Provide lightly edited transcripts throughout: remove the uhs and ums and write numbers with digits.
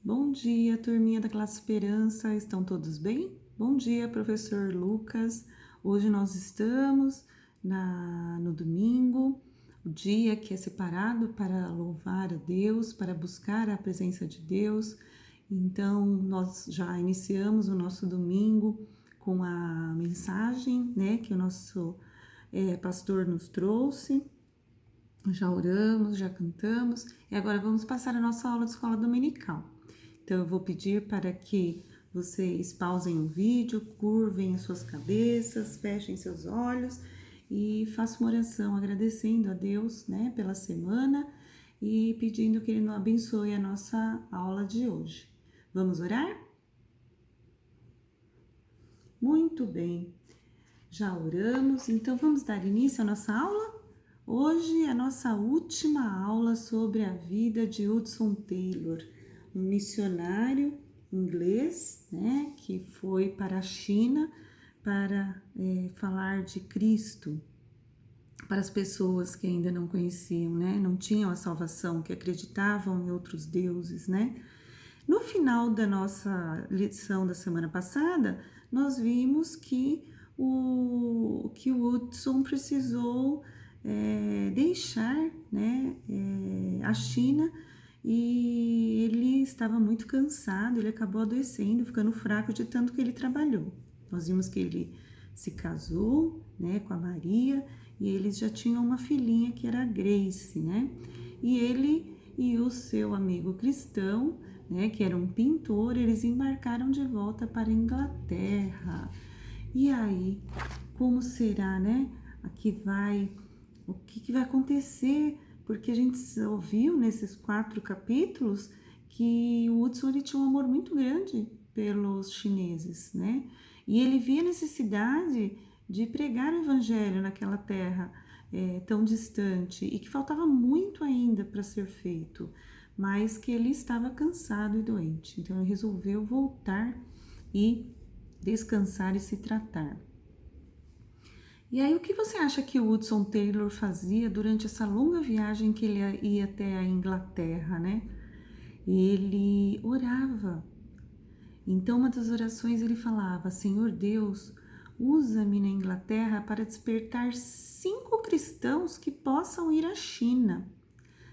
Bom dia, turminha da classe Esperança, estão todos bem? Bom dia, professor Lucas. Hoje nós estamos no domingo, o dia que é separado para louvar a Deus, para buscar a presença de Deus. Então, nós já iniciamos o nosso domingo com a mensagem, né, que o nosso pastor nos trouxe. Já oramos, já cantamos e agora vamos passar a nossa aula de escola dominical. Então, eu vou pedir para que vocês pausem o vídeo, curvem as suas cabeças, fechem seus olhos e façam uma oração agradecendo a Deus, né, pela semana e pedindo que Ele nos abençoe a nossa aula de hoje. Vamos orar? Muito bem, já oramos, então vamos dar início à nossa aula? Hoje é a nossa última aula sobre a vida de Hudson Taylor, um missionário inglês, né, que foi para a China para falar de Cristo para as pessoas que ainda não conheciam, né, não tinham a salvação, que acreditavam em outros deuses, né. No final da nossa lição da semana passada, nós vimos que o Hudson precisou deixar, né, a China, e ele estava muito cansado, ele acabou adoecendo, ficando fraco de tanto que ele trabalhou. Nós vimos que ele se casou, né, com a Maria, e eles já tinham uma filhinha que era a Grace, né? E ele e o seu amigo cristão, né, que era um pintor, eles embarcaram de volta para a Inglaterra. E aí, como será, né? O que vai acontecer? Porque a gente ouviu nesses 4 capítulos que o Hudson ele tinha um amor muito grande pelos chineses, né? E ele via a necessidade de pregar o evangelho naquela terra tão distante e que faltava muito ainda para ser feito, mas que ele estava cansado e doente. Então ele resolveu voltar e descansar e se tratar. E aí, o que você acha que o Hudson Taylor fazia durante essa longa viagem que ele ia até a Inglaterra, né? Ele orava. Então, uma das orações ele falava: Senhor Deus, usa-me na Inglaterra para despertar 5 cristãos que possam ir à China.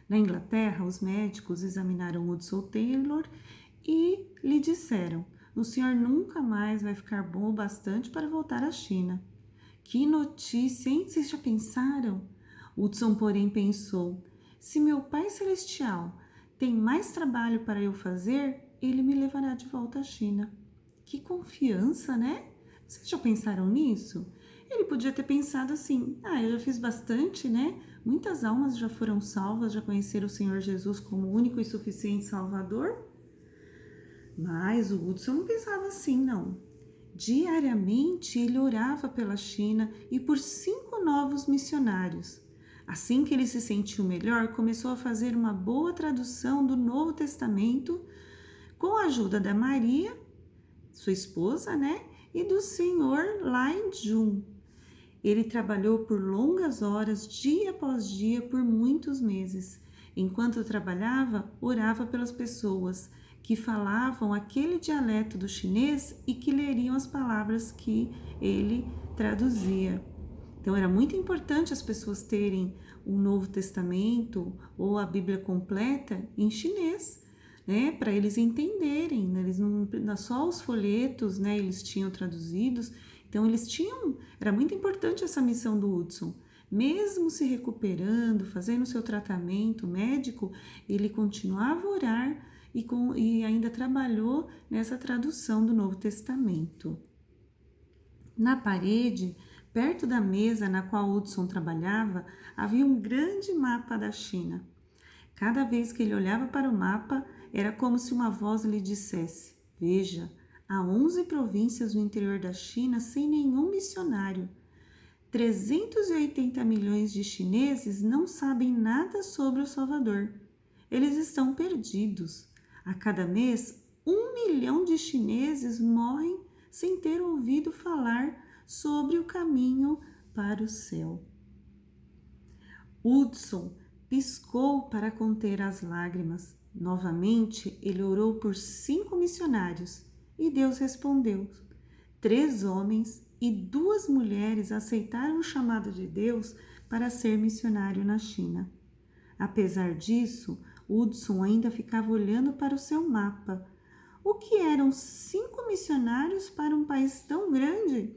Na Inglaterra, os médicos examinaram Hudson Taylor e lhe disseram: o senhor nunca mais vai ficar bom o bastante para voltar à China. Que notícia, hein? Vocês já pensaram? Hudson, porém, pensou: se meu Pai Celestial tem mais trabalho para eu fazer, ele me levará de volta à China. Que confiança, né? Vocês já pensaram nisso? Ele podia ter pensado assim: eu já fiz bastante, né? Muitas almas já foram salvas, já conheceram o Senhor Jesus como único e suficiente Salvador. Mas o Hudson não pensava assim, não. Diariamente ele orava pela China e por 5 novos missionários. Assim que ele se sentiu melhor, começou a fazer uma boa tradução do Novo Testamento com a ajuda da Maria, sua esposa, né? E do senhor Lai Jun. Ele trabalhou por longas horas, dia após dia, por muitos meses. Enquanto trabalhava, orava pelas pessoas que falavam aquele dialeto do chinês e que leriam as palavras que ele traduzia. Então era muito importante as pessoas terem o Novo Testamento ou a Bíblia completa em chinês, né, para eles entenderem, né? Eles não, só os folhetos, né, eles tinham traduzidos. Então era muito importante essa missão do Hudson. Mesmo se recuperando, fazendo seu tratamento médico, ele continuava a orar e ainda trabalhou nessa tradução do Novo Testamento. Na parede, perto da mesa na qual Hudson trabalhava, havia um grande mapa da China. Cada vez que ele olhava para o mapa, era como se uma voz lhe dissesse: veja, há 11 províncias no interior da China sem nenhum missionário. 380 milhões de chineses não sabem nada sobre o Salvador. Eles estão perdidos. A cada mês, 1 milhão de chineses morrem sem ter ouvido falar sobre o caminho para o céu. Hudson piscou para conter as lágrimas. Novamente, ele orou por 5 missionários e Deus respondeu. 3 homens e 2 mulheres aceitaram o chamado de Deus para ser missionário na China. Apesar disso, Hudson ainda ficava olhando para o seu mapa. O que eram 5 missionários para um país tão grande?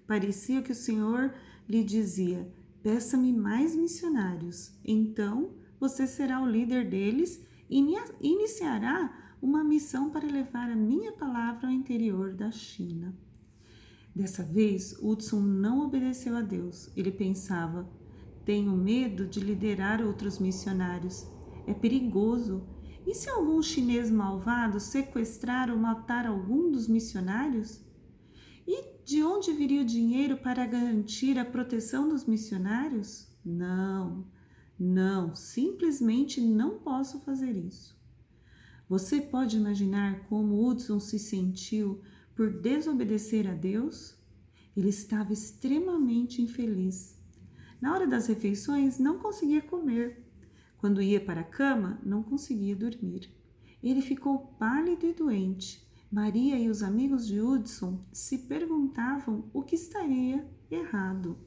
Parecia que o Senhor lhe dizia: peça-me mais missionários, então você será o líder deles e iniciará uma missão para levar a minha palavra ao interior da China. Dessa vez, Hudson não obedeceu a Deus. Ele pensava: tenho medo de liderar outros missionários. É perigoso. E se algum chinês malvado sequestrar ou matar algum dos missionários? E de onde viria o dinheiro para garantir a proteção dos missionários? Não, simplesmente não posso fazer isso. Você pode imaginar como Hudson se sentiu por desobedecer a Deus? Ele estava extremamente infeliz. Na hora das refeições, não conseguia comer. Quando ia para a cama, não conseguia dormir. Ele ficou pálido e doente. Maria e os amigos de Hudson se perguntavam o que estaria errado.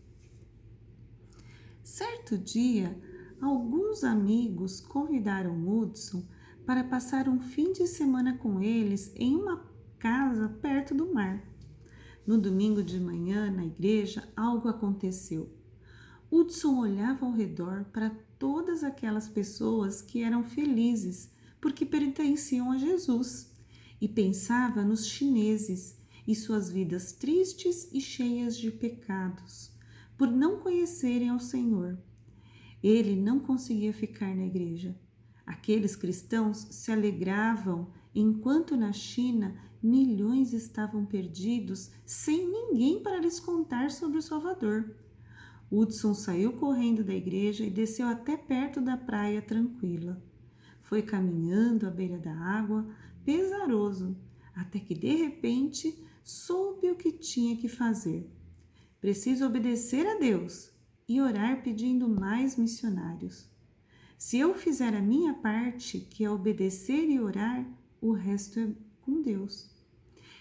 Certo dia, alguns amigos convidaram Hudson para passar um fim de semana com eles em uma casa perto do mar. No domingo de manhã, na igreja, algo aconteceu. Hudson olhava ao redor para todas aquelas pessoas que eram felizes porque pertenciam a Jesus e pensava nos chineses e suas vidas tristes e cheias de pecados, por não conhecerem ao Senhor. Ele não conseguia ficar na igreja. Aqueles cristãos se alegravam enquanto na China milhões estavam perdidos sem ninguém para lhes contar sobre o Salvador. Hudson saiu correndo da igreja e desceu até perto da praia tranquila. Foi caminhando à beira da água, pesaroso, até que de repente soube o que tinha que fazer. Preciso obedecer a Deus e orar pedindo mais missionários. Se eu fizer a minha parte, que é obedecer e orar, o resto é com Deus.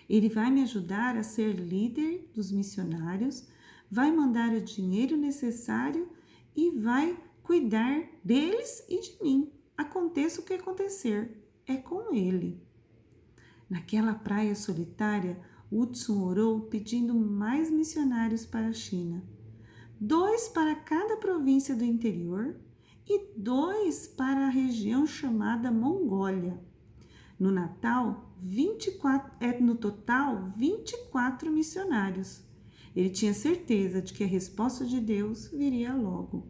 Ele vai me ajudar a ser líder dos missionários, vai mandar o dinheiro necessário e vai cuidar deles e de mim. Aconteça o que acontecer, é com ele. Naquela praia solitária, Hudson orou pedindo mais missionários para a China. 2 para cada província do interior e 2 para a região chamada Mongólia. No total 24 missionários. Ele tinha certeza de que a resposta de Deus viria logo.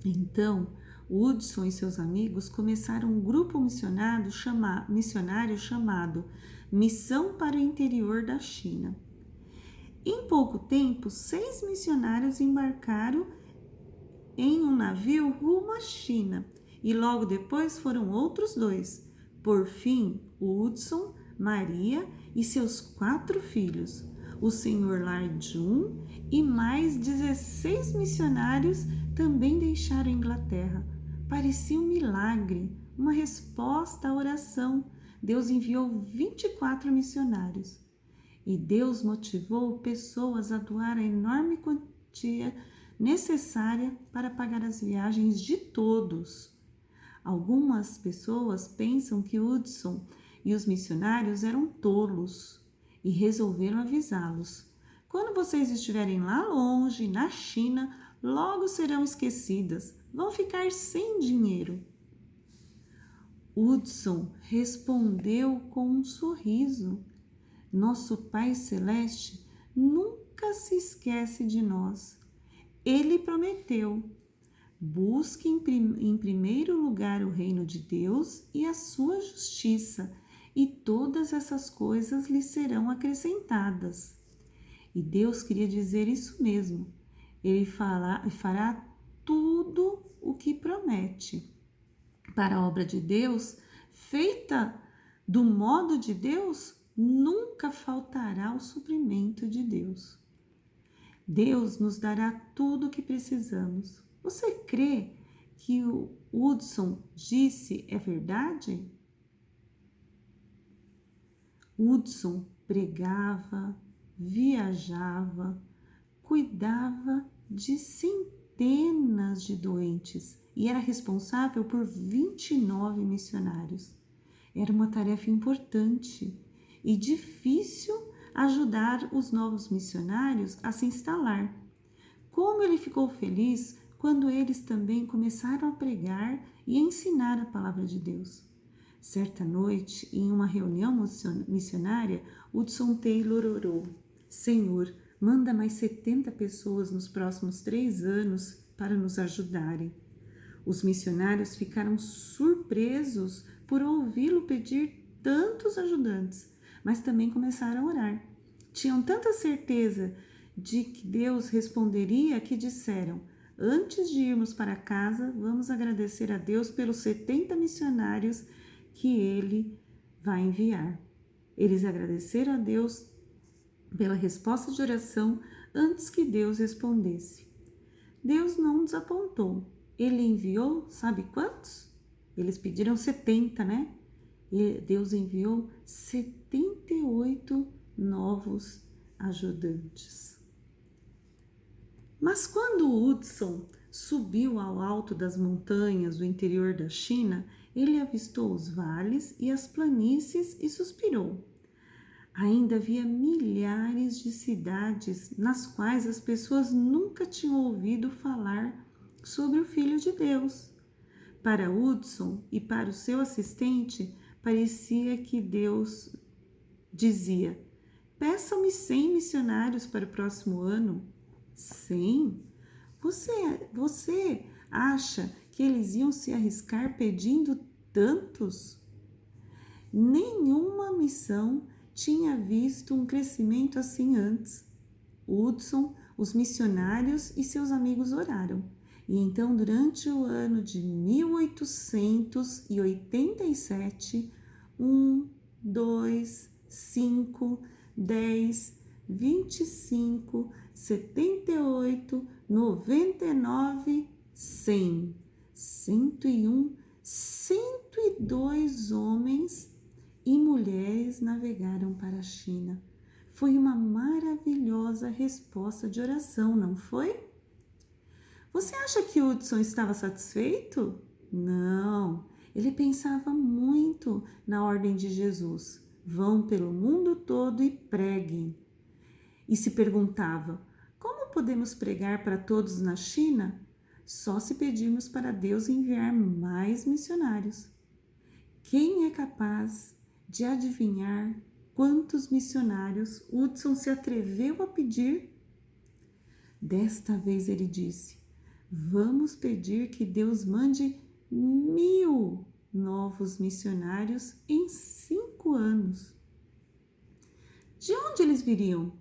Então, Hudson e seus amigos começaram um grupo missionário chamado Missão para o Interior da China. Em pouco tempo, 6 missionários embarcaram em um navio rumo à China e logo depois foram outros 2. Por fim, Hudson, Maria e seus 4 filhos, o Sr. Lai Jun e mais 16 missionários também deixaram a Inglaterra. Parecia um milagre, uma resposta à oração. Deus enviou 24 missionários. E Deus motivou pessoas a doar a enorme quantia necessária para pagar as viagens de todos. Algumas pessoas pensam que Hudson e os missionários eram tolos e resolveram avisá-los. Quando vocês estiverem lá longe, na China, logo serão esquecidas, vão ficar sem dinheiro. Hudson respondeu com um sorriso. Nosso Pai Celeste nunca se esquece de nós. Ele prometeu: busque em primeiro lugar o reino de Deus e a sua justiça, e todas essas coisas lhe serão acrescentadas. E Deus queria dizer isso mesmo. Ele fará tudo o que promete. Para a obra de Deus, feita do modo de Deus, nunca faltará o suprimento de Deus. Deus nos dará tudo o que precisamos. Você crê que Hudson disse é verdade? Hudson pregava, viajava, cuidava de centenas de doentes e era responsável por 29 missionários. Era uma tarefa importante e difícil ajudar os novos missionários a se instalar. Como ele ficou feliz quando eles também começaram a pregar e ensinar a palavra de Deus. Certa noite, em uma reunião missionária, Hudson Taylor orou: Senhor, manda mais 70 pessoas nos próximos 3 anos para nos ajudarem. Os missionários ficaram surpresos por ouvi-lo pedir tantos ajudantes, mas também começaram a orar. Tinham tanta certeza de que Deus responderia que disseram: antes de irmos para casa, vamos agradecer a Deus pelos 70 missionários que Ele vai enviar. Eles agradeceram a Deus pela resposta de oração antes que Deus respondesse. Deus não desapontou. Ele enviou, sabe quantos? Eles pediram 70, né? E Deus enviou 78 novos ajudantes. Mas quando Hudson subiu ao alto das montanhas do interior da China, ele avistou os vales e as planícies e suspirou. Ainda havia milhares de cidades nas quais as pessoas nunca tinham ouvido falar sobre o Filho de Deus. Para Hudson e para o seu assistente, parecia que Deus dizia: peçam-me 100 missionários para o próximo ano. 100? Você acha que eles iam se arriscar pedindo tantos? Nenhuma missão tinha visto um crescimento assim antes. Hudson, os missionários e seus amigos oraram. E então, durante o ano de 1887, 1, 2, 5, 10, 25, 78, 99, 100, 101, 102 homens e mulheres navegaram para a China. Foi uma maravilhosa resposta de oração, não foi? Você acha que Hudson estava satisfeito? Não, ele pensava muito na ordem de Jesus. Vão pelo mundo todo e preguem. E se perguntava: como podemos pregar para todos na China? Só se pedirmos para Deus enviar mais missionários. Quem é capaz de adivinhar quantos missionários Hudson se atreveu a pedir? Desta vez ele disse: vamos pedir que Deus mande 1000 novos missionários em 5 anos. De onde eles viriam?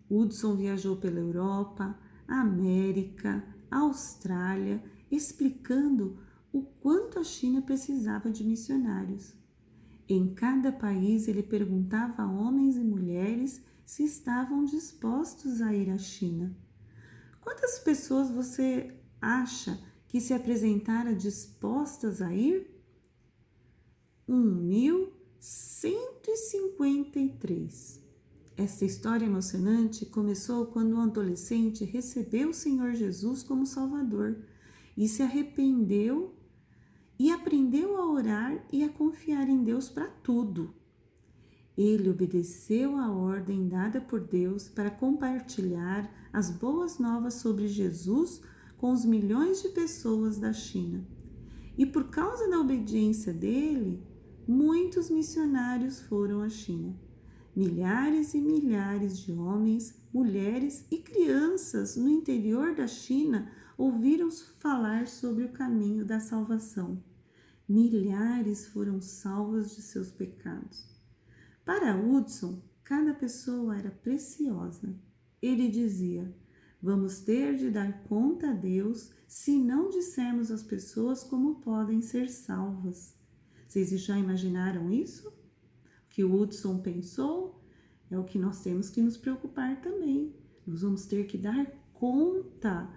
Hudson viajou pela Europa, América, Austrália, explicando o quanto a China precisava de missionários. Em cada país ele perguntava a homens e mulheres se estavam dispostos a ir à China. Quantas pessoas você acha que se apresentaram dispostas a ir? 1.153. Esta história emocionante começou quando um adolescente recebeu o Senhor Jesus como Salvador e se arrependeu e aprendeu a orar e a confiar em Deus para tudo. Ele obedeceu à ordem dada por Deus para compartilhar as boas novas sobre Jesus com os milhões de pessoas da China. E por causa da obediência dele, muitos missionários foram à China. Milhares e milhares de homens, mulheres e crianças no interior da China ouviram falar sobre o caminho da salvação. Milhares foram salvos de seus pecados. Para Hudson, cada pessoa era preciosa. Ele dizia: vamos ter de dar conta a Deus se não dissermos às pessoas como podem ser salvas. Vocês já imaginaram isso? O que o Hudson pensou é o que nós temos que nos preocupar também. Nós vamos ter que dar conta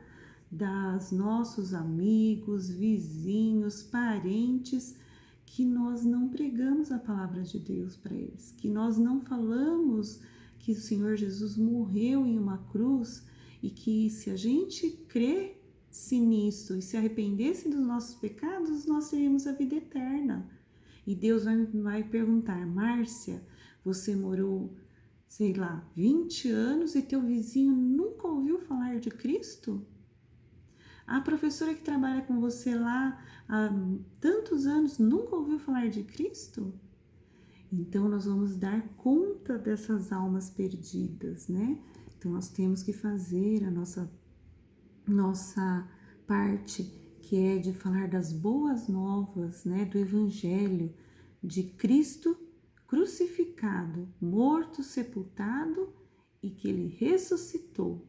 das nossos amigos, vizinhos, parentes, que nós não pregamos a palavra de Deus para eles, que nós não falamos que o Senhor Jesus morreu em uma cruz e que se a gente cresce nisso e se arrependesse dos nossos pecados, nós teríamos a vida eterna. E Deus vai perguntar: Márcia, você morou, sei lá, 20 anos e teu vizinho nunca ouviu falar de Cristo? A professora que trabalha com você lá há tantos anos nunca ouviu falar de Cristo? Então nós vamos dar conta dessas almas perdidas, né? Então nós temos que fazer a nossa parte, que é de falar das boas novas, né? Do Evangelho de Cristo crucificado, morto, sepultado e que Ele ressuscitou,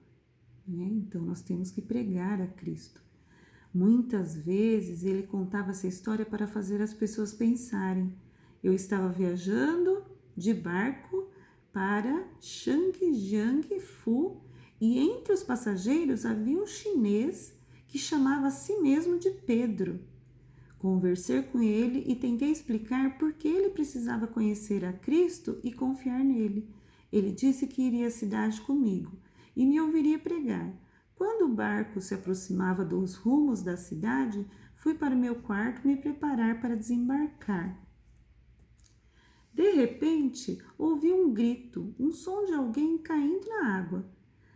né? Então nós temos que pregar a Cristo. Muitas vezes Ele contava essa história para fazer as pessoas pensarem. Eu estava viajando de barco para Changjiang-Fu e entre os passageiros havia um chinês que chamava a si mesmo de Pedro. Conversei com ele e tentei explicar por que ele precisava conhecer a Cristo e confiar nele. Ele disse que iria à cidade comigo e me ouviria pregar. Quando o barco se aproximava dos rumos da cidade, fui para o meu quarto me preparar para desembarcar. De repente, ouvi um grito, um som de alguém caindo na água.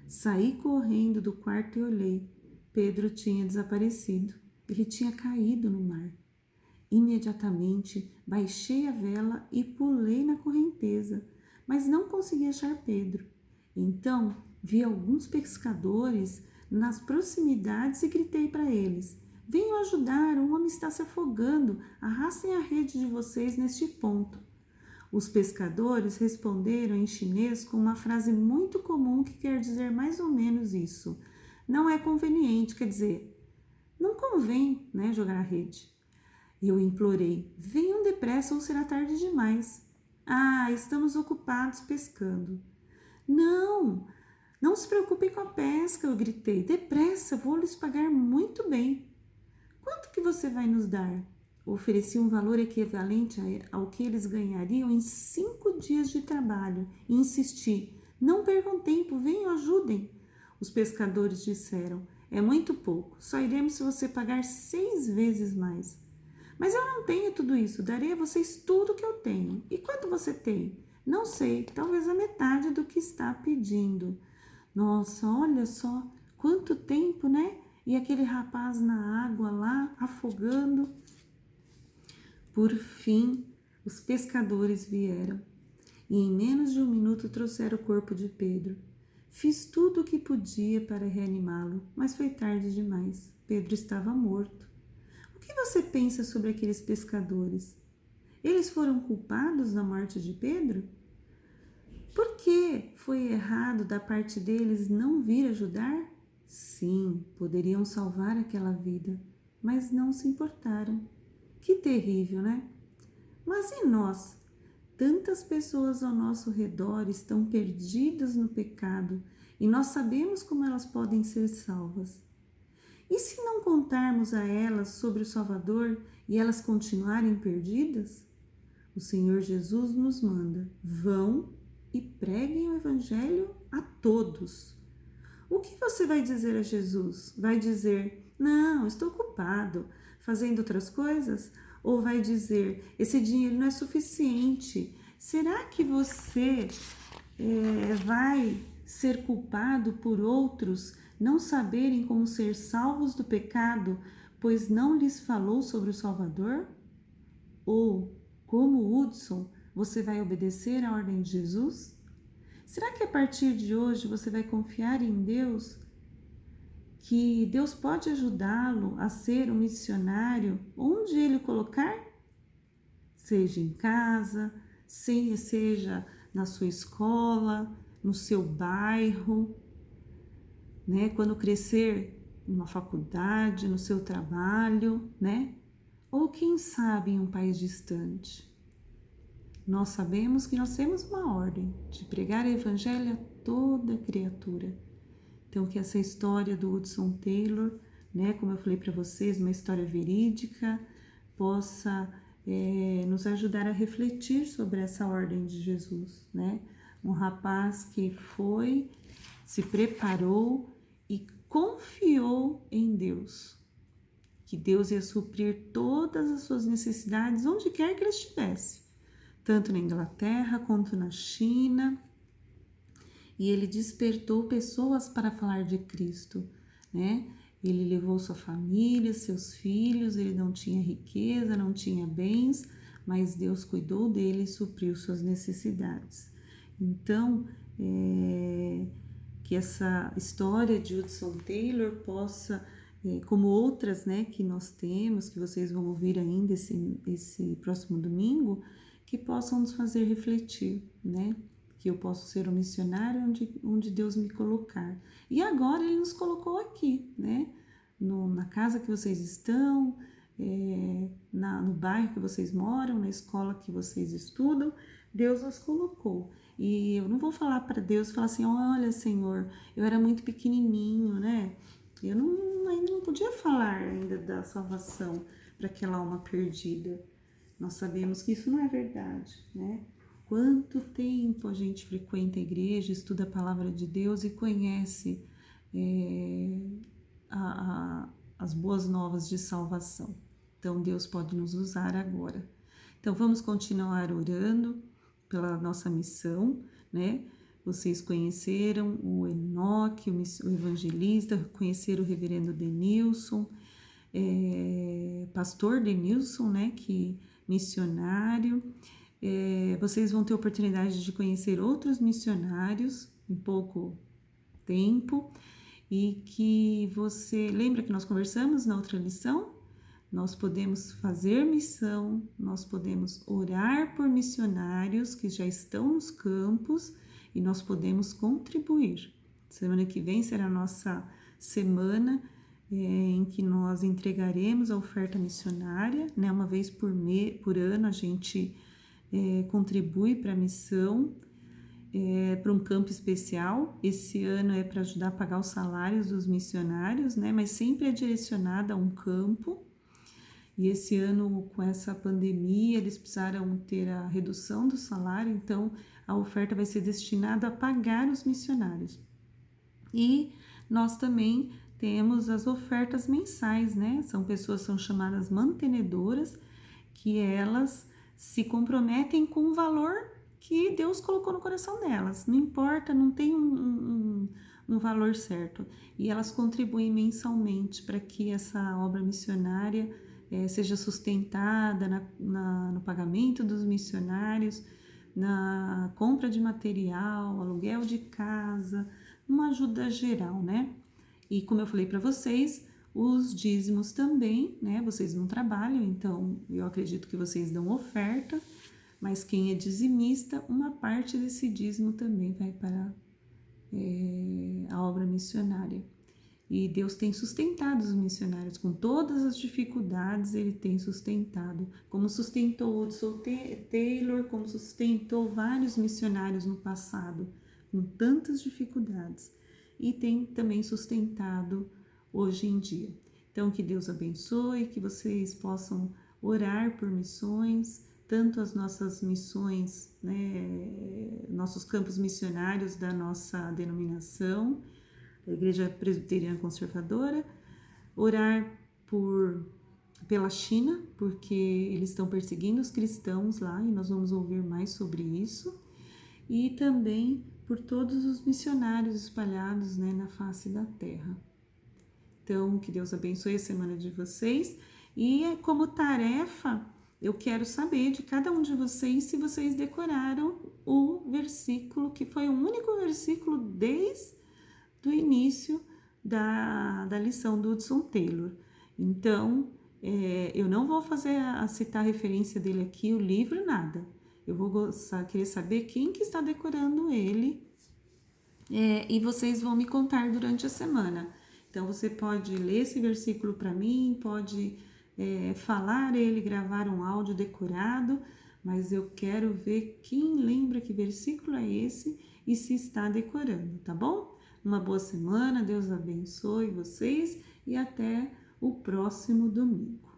Saí correndo do quarto e olhei. Pedro tinha desaparecido. Ele tinha caído no mar. Imediatamente, baixei a vela e pulei na correnteza, mas não consegui achar Pedro. Então, vi alguns pescadores nas proximidades e gritei para eles: venham ajudar, um homem está se afogando, arrastem a rede de vocês neste ponto. Os pescadores responderam em chinês com uma frase muito comum que quer dizer mais ou menos isso: não é conveniente, quer dizer, não convém, né, jogar a rede. Eu implorei: venham depressa ou será tarde demais. Ah, estamos ocupados pescando. Não, não se preocupem com a pesca, eu gritei. Depressa, vou lhes pagar muito bem. Quanto que você vai nos dar? Ofereci um valor equivalente ao que eles ganhariam em 5 dias de trabalho e insisti: não percam tempo, venham, ajudem. Os pescadores disseram: é muito pouco, só iremos se você pagar 6 vezes mais. Mas eu não tenho tudo isso, darei a vocês tudo que eu tenho. E quanto você tem? Não sei, talvez a metade do que está pedindo. Nossa, olha só, quanto tempo, né? E aquele rapaz na água lá, afogando. Por fim, os pescadores vieram e em menos de 1 minuto trouxeram o corpo de Pedro. Fiz tudo o que podia para reanimá-lo, mas foi tarde demais. Pedro estava morto. O que você pensa sobre aqueles pescadores? Eles foram culpados da morte de Pedro? Por que foi errado da parte deles não vir ajudar? Sim, poderiam salvar aquela vida, mas não se importaram. Que terrível, né? Mas e nós? Tantas pessoas ao nosso redor estão perdidas no pecado e nós sabemos como elas podem ser salvas. E se não contarmos a elas sobre o Salvador e elas continuarem perdidas? O Senhor Jesus nos manda: vão e preguem o Evangelho a todos. O que você vai dizer a Jesus? Vai dizer: não, estou ocupado fazendo outras coisas? Ou vai dizer: esse dinheiro não é suficiente? Será que você vai ser culpado por outros não saberem como ser salvos do pecado, pois não lhes falou sobre o Salvador? Ou, como Hudson, você vai obedecer à ordem de Jesus? Será que a partir de hoje você vai confiar em Deus? Que Deus pode ajudá-lo a ser um missionário onde Ele o colocar? Seja em casa, seja na sua escola, no seu bairro, né? Quando crescer numa faculdade, no seu trabalho, né? Ou quem sabe em um país distante. Nós sabemos que nós temos uma ordem de pregar o Evangelho a toda criatura. Então, que essa história do Hudson Taylor, né, como eu falei para vocês, uma história verídica, possa nos ajudar a refletir sobre essa ordem de Jesus, né? Um rapaz que foi, se preparou e confiou em Deus, que Deus ia suprir todas as suas necessidades onde quer que ele estivesse, tanto na Inglaterra quanto na China, e ele despertou pessoas para falar de Cristo, né? Ele levou sua família, seus filhos, ele não tinha riqueza, não tinha bens, mas Deus cuidou dele e supriu suas necessidades. Então, que essa história de Hudson Taylor possa, como outras, né, que nós temos, que vocês vão ouvir ainda esse próximo domingo, que possam nos fazer refletir, né? Que eu posso ser um missionário onde Deus me colocar. E agora Ele nos colocou aqui, né? Na casa que vocês estão, no bairro que vocês moram, na escola que vocês estudam, Deus nos colocou. E eu não vou falar para Deus, falar assim, olha Senhor, eu era muito pequenininho, né? Eu ainda não podia falar ainda da salvação para aquela alma perdida. Nós sabemos que isso não é verdade, né? Quanto tempo a gente frequenta a igreja, estuda a palavra de Deus e conhece as boas novas de salvação. Então, Deus pode nos usar agora. Então, vamos continuar orando pela nossa missão, né? Vocês conheceram o Enoque, o evangelista, conheceram o reverendo Denilson, pastor Denilson, né? Que missionário. Vocês vão ter oportunidade de conhecer outros missionários em pouco tempo, e que você lembra que nós conversamos na outra lição? Nós podemos fazer missão, nós podemos orar por missionários que já estão nos campos e nós podemos contribuir. Semana que vem será a nossa semana em que nós entregaremos a oferta missionária, né? Uma vez por ano a gente contribui para a missão, para um campo especial. Esse ano é para ajudar a pagar os salários dos missionários, né? Mas sempre é direcionada a um campo. E esse ano, com essa pandemia, eles precisaram ter a redução do salário, então a oferta vai ser destinada a pagar os missionários. E nós também temos as ofertas mensais, né? São chamadas mantenedoras, que elas se comprometem com o valor que Deus colocou no coração delas. Não importa, não tem um valor certo. E elas contribuem mensalmente para que essa obra missionária seja sustentada no pagamento dos missionários, na compra de material, aluguel de casa, uma ajuda geral, né? E como eu falei para vocês, os dízimos também, né? Vocês não trabalham, então eu acredito que vocês dão oferta, mas quem é dizimista, uma parte desse dízimo também vai para a obra missionária. E Deus tem sustentado os missionários, com todas as dificuldades Ele tem sustentado, como sustentou Hudson Taylor, como sustentou vários missionários no passado, com tantas dificuldades, e tem também sustentado hoje em dia. Então, que Deus abençoe, que vocês possam orar por missões, tanto as nossas missões, né, nossos campos missionários da nossa denominação, a Igreja Presbiteriana Conservadora, orar pela China, porque eles estão perseguindo os cristãos lá, e nós vamos ouvir mais sobre isso, e também por todos os missionários espalhados, né, na face da terra. Então, que Deus abençoe a semana de vocês, e como tarefa, eu quero saber de cada um de vocês se vocês decoraram o versículo, que foi o único versículo desde do início da lição do Hudson Taylor. Então, eu não vou citar a referência dele aqui, o livro, nada. Eu vou querer saber quem que está decorando ele, e vocês vão me contar durante a semana. Então, você pode ler esse versículo para mim, pode falar ele, gravar um áudio decorado, mas eu quero ver quem lembra que versículo é esse e se está decorando, tá bom? Uma boa semana, Deus abençoe vocês e até o próximo domingo.